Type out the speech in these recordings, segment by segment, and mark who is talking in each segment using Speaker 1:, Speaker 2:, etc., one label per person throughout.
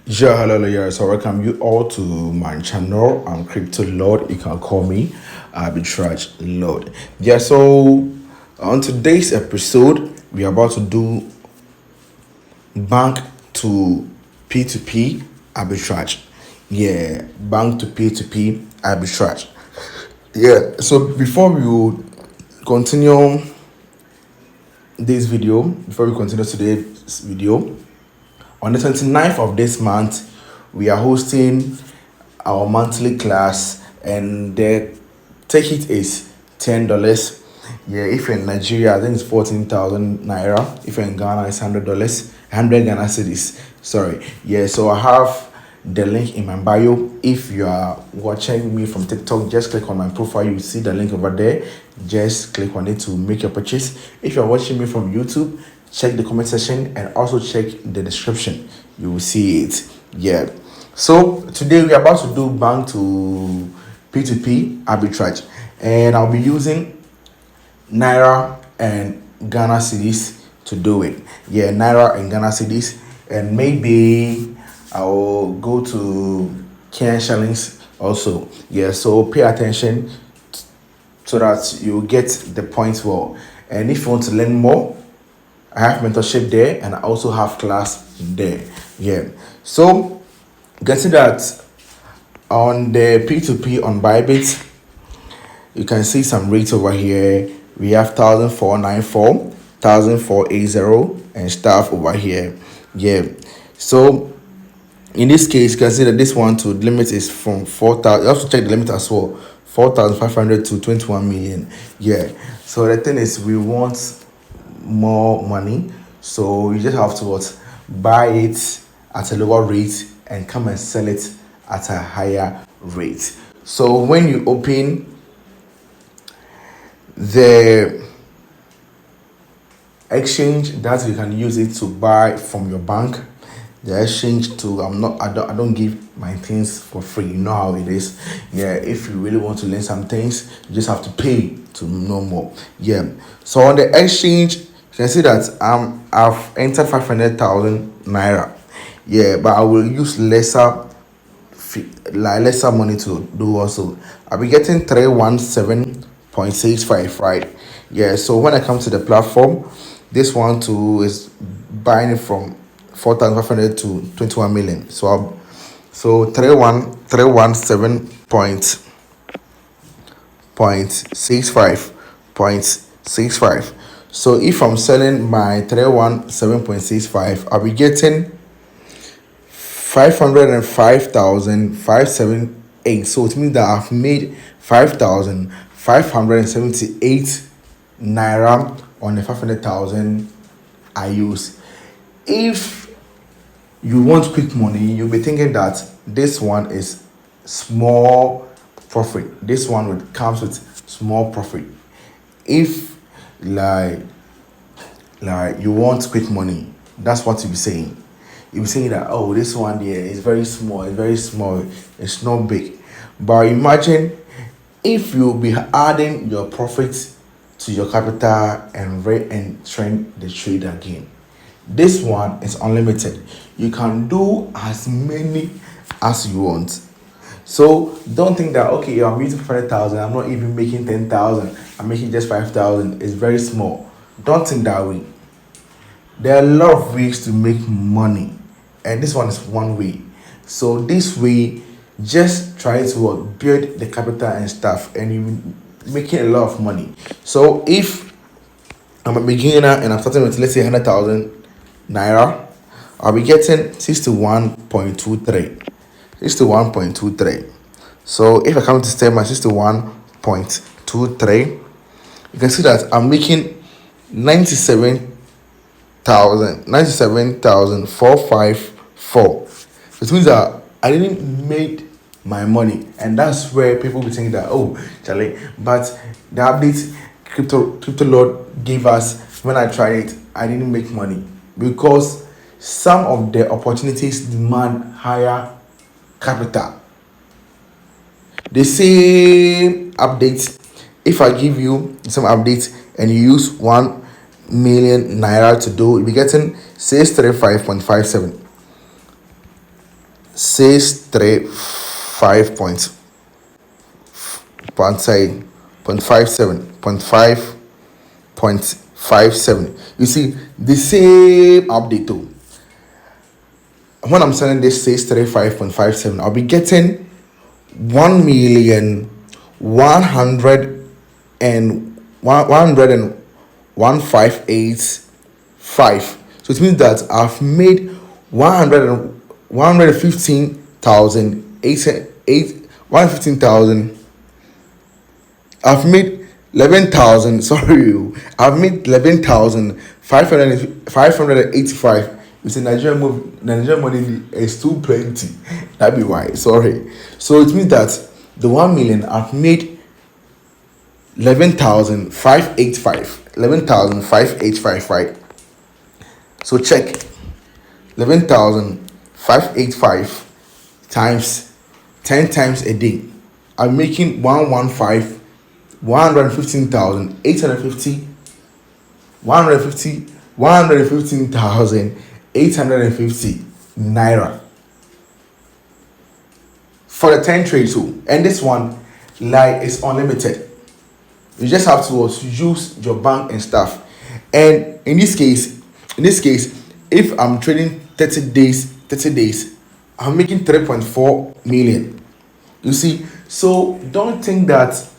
Speaker 1: Yeah, hello, yeah. So welcome you all to my channel. I'm Crypto Lord. You can call me Arbitrage Lord. Yeah, so on today's episode, we are about to do bank to P2p arbitrage. Yeah, bank to P2p arbitrage. Yeah, so before we would continue before we continue today's video, on the 29th of this month, we are hosting our monthly class, and the ticket is $10. Yeah, if you're in Nigeria, I think it's 14,000 naira. If you're in Ghana, it's $100, 100 Ghana cedis. Sorry. Yeah, so I have the link in my bio. If you are watching me from TikTok, just click on my profile. You see the link over there. Just click on it to make your purchase. If you're watching me from YouTube, check the comment section and also check the description. You will see it. Yeah. So today we are about to do bank to P2p arbitrage, and I'll be using naira and Ghana cedis to do it. Yeah, naira and Ghana cedis, and maybe I'll go to Kenyan shillings also. Yeah, so pay attention so that you get the points well. And if you want to learn more, I have mentorship there, and I also have class there. Yeah, so you can see that on the P2P on Bybit, you can see some rates over here. We have 1,494, 1,480, and stuff over here. Yeah, so in this case, you can see that this one to limit is from 4,000. You have to check the limit as well. 4,500 to 21 million. Yeah, so the thing is, we want more money, so you just have to buy it at a lower rate and come and sell it at a higher rate. So when you open the exchange, that you can use it to buy from your bank, the exchange to I don't give my things for free. You know how it is. Yeah, if you really want to learn some things, you just have to pay to know more. Yeah, so on the exchange, you can see that I've entered 500,000 naira. Yeah, but I will use lesser money to do also. I'll be getting 317.65, right? Yeah, so when I come to the platform, this one too is buying it from 4,500 to 21 million. So 317.65. So if I'm selling my 317.65, I'll be getting 505,578. So it means that I've made 5,578 naira on the 500,000 I use. If you want quick money, you'll be thinking that this one is small profit. This one comes with small profit. If like you want quick money, that's what you'll be saying. You'll be saying that, oh, this one here is very small, it's not big. But imagine if you'll be adding your profits to your capital and re-entering the trade again. This one is unlimited. You can do as many as you want. So don't think that, okay, I'm using 500,000, I'm not even making 10,000, I'm making just 5,000. It's very small. Don't think that way. There are a lot of ways to make money, and this one is one way. So this way, just try to build the capital and stuff, and you making a lot of money. So if I'm a beginner and I'm starting with, let's say, 100,000 naira, I'll be getting 61.23. 61.23. So if I come to step my 61.23, you can see that I'm making 97,454. It means that I didn't make my money, and that's where people will think that, oh, Charlie, but the update crypto Lord gave us, when I tried it, I didn't make money because some of the opportunities demand higher capital. The same update, if I give you some updates and you use 1 million naira to do, you'll be getting 635.57. 635.57. You see the same update too. When I'm selling this 635.57, I'll be getting 1,100,105.85. So it means that I've made 115,000. I've made 11,000. Sorry, I've made 11,585. You see, Nigerian money is too plenty. That be why. Sorry. So it means that the 1 million I've made 11,585. 11,585, right? So check 11,585 times 10 times a day. I'm making 115,850, 115,850 naira for the 10 trades too. And this one, like, is unlimited. You just have to use your bank and stuff. And in this case, if I'm trading 30 days, I'm making 3.4 million. You see, so don't just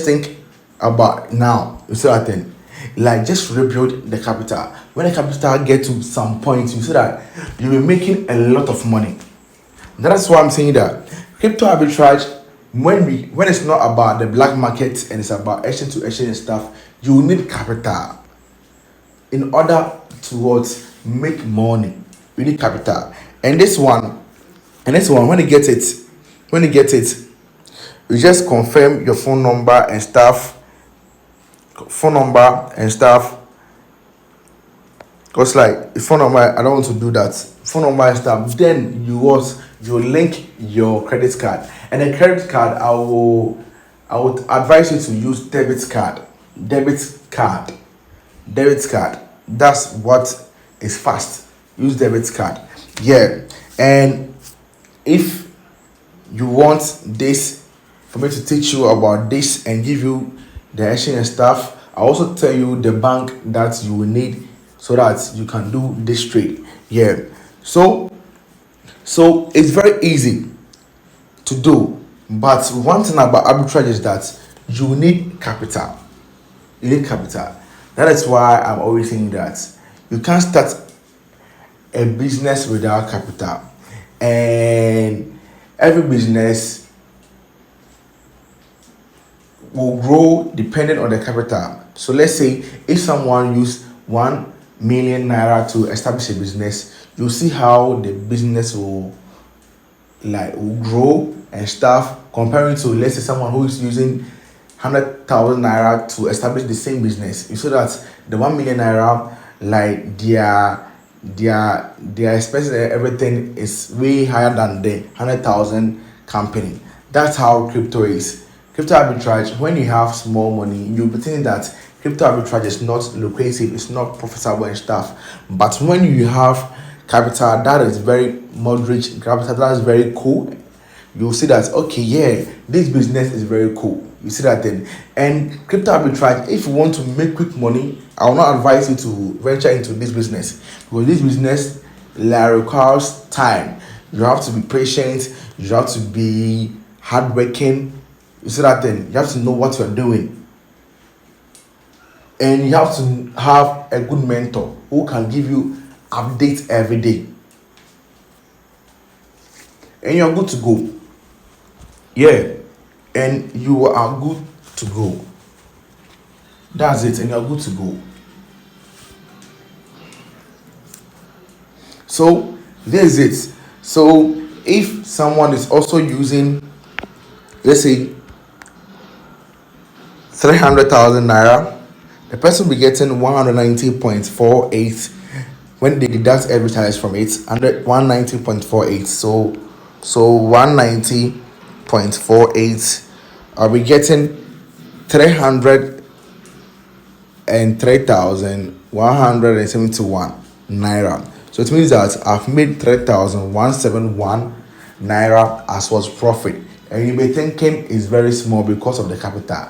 Speaker 1: think about now. You see that thing? Like, just rebuild the capital. When the capital get to some point, you see that you'll be making a lot of money. That's why I'm saying that crypto arbitrage, when it's not about the black market and it's about exchange to exchange and stuff, you need capital in order to make money. You need capital. And this one, when you get it, you just confirm your phone number and stuff. Because like phone number, I don't want to do that. Phone number and stuff. Then you link your credit card. And the credit card, I would advise you to use debit card. That's what is fast. Use debit card. Yeah. And if you want this, for me to teach you about this and give you the action and stuff, I also tell you the bank that you will need so that you can do this trade. Yeah. So it's very easy to do, but one thing about arbitrage is that you need capital. That is why I'm always saying that you can't start a business without capital, and every business will grow depending on the capital. So let's say if someone use 1 million naira to establish a business, you'll see how the business will grow and stuff, comparing to, let's say, someone who is using 100,000 naira to establish the same business. You see that the 1 million naira, like their expenses and everything is way higher than the 100,000 company. That's how crypto is. Crypto arbitrage, when you have small money, you'll be thinking that crypto arbitrage is not lucrative, it's not profitable and stuff. But when you have capital that is very moderate, capital that is very cool, you'll see that, okay, yeah, this business is very cool. You see that then. And crypto arbitrage, if you want to make quick money, I will not advise you to venture into this business, because this business requires time. You have to be patient, you have to be hardworking. You see that then. You have to know what you're doing, and you have to have a good mentor who can give you updates every day, and you're good to go. Yeah, and you are good to go. That's it, and you're good to go. So this is it. So if someone is also using, let's say, 300,000 naira, the person will be getting 190.48 when they deduct every charge from it, 190.48. So 190.48, I'll be getting 303,171 naira. So it means that I've made 3,171 naira as was profit. And you may thinking it's very small because of the capital.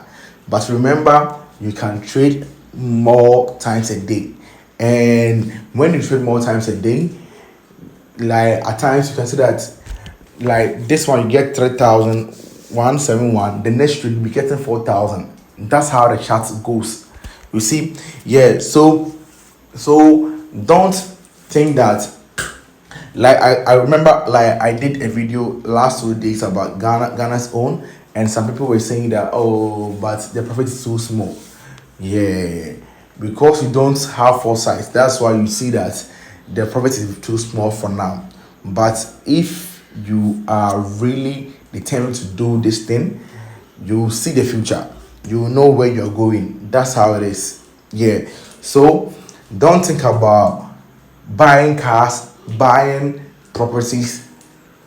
Speaker 1: But remember, you can trade more times a day. And when you trade more times a day, like at times you can see that like this one you get 3,171, the next trade you be getting 4,000. That's how the chart goes. You see, yeah. So don't think that like I remember like I did a video last 2 days about Ghana's own, and some people were saying that, oh, but the profit is too small. Yeah, because you don't have foresight, that's why you see that the profit is too small for now. But if you are really determined to do this thing, you see the future, you know where you're going. That's how it is. Yeah. So don't think about buying cars, buying properties,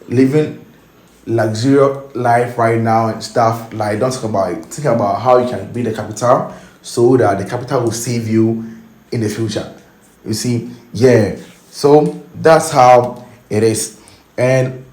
Speaker 1: living luxurious life right now and stuff. Like, don't think about it. Think about how you can build the capital so that the capital will save you in the future. You see, yeah. So that's how it is. And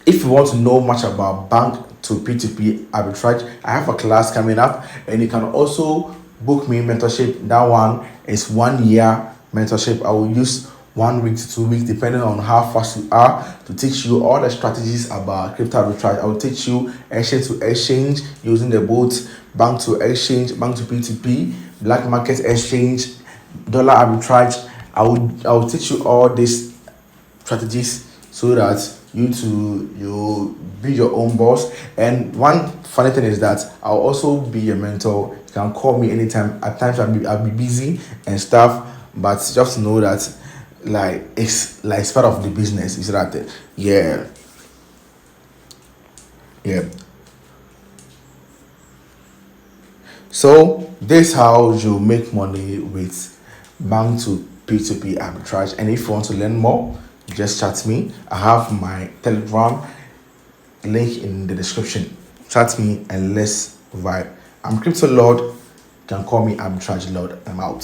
Speaker 1: if you want to know much about bank to P2p arbitrage, I have a class coming up, and you can also book me mentorship. That one is 1 year mentorship. I will use 1 week to 2 weeks, depending on how fast you are, to teach you all the strategies about crypto arbitrage. I will teach you exchange to exchange using the both bank to exchange, bank to P2P, black market exchange, dollar arbitrage. I will teach you all these strategies so that you be your own boss. And one funny thing is that I'll also be your mentor. You can call me anytime. At times I'll be busy and stuff, but just know that like it's part of the business. Is that yeah. So this how you make money with bank to P2P arbitrage. And if you want to learn more, just chat me. I have my Telegram link in the description. Chat me and let's vibe. I'm Crypto Lord. You can call me Arbitrage Lord. I'm out.